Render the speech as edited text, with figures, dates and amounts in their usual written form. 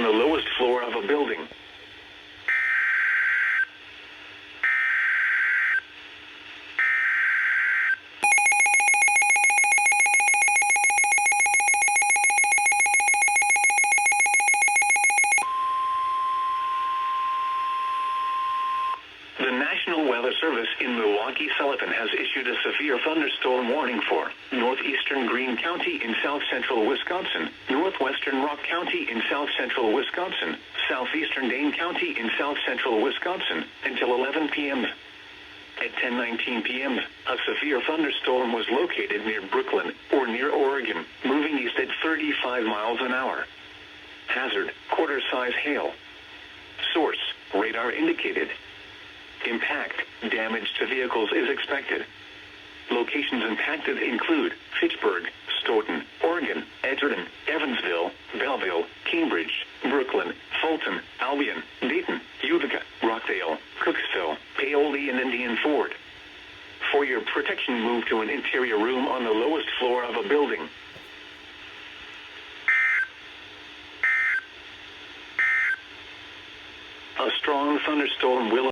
on the lowest floor of a building. The National Weather Service in Milwaukee-Sullivan has issued a severe thunderstorm warning for northeastern Greene County in south-central Wisconsin, northwestern Rock County in south-central Wisconsin, southeastern Dane County in south-central Wisconsin, until 11 p.m. At 10:19 p.m., a severe thunderstorm was located near Brooklyn, or near Oregon, moving east at 35 miles an hour. Hazard, quarter-size hail. Source, radar indicated. Impact, damage to vehicles is expected. Locations impacted include Fitchburg, Stoughton, Oregon, Edgerton, Evansville, Belleville, Cambridge, Brooklyn, Fulton, Albion, Dayton, Utica, Rockdale, Cooksville, Paoli, and Indian Ford. For your protection, move to an interior room on the lowest floor of a building. A strong thunderstorm will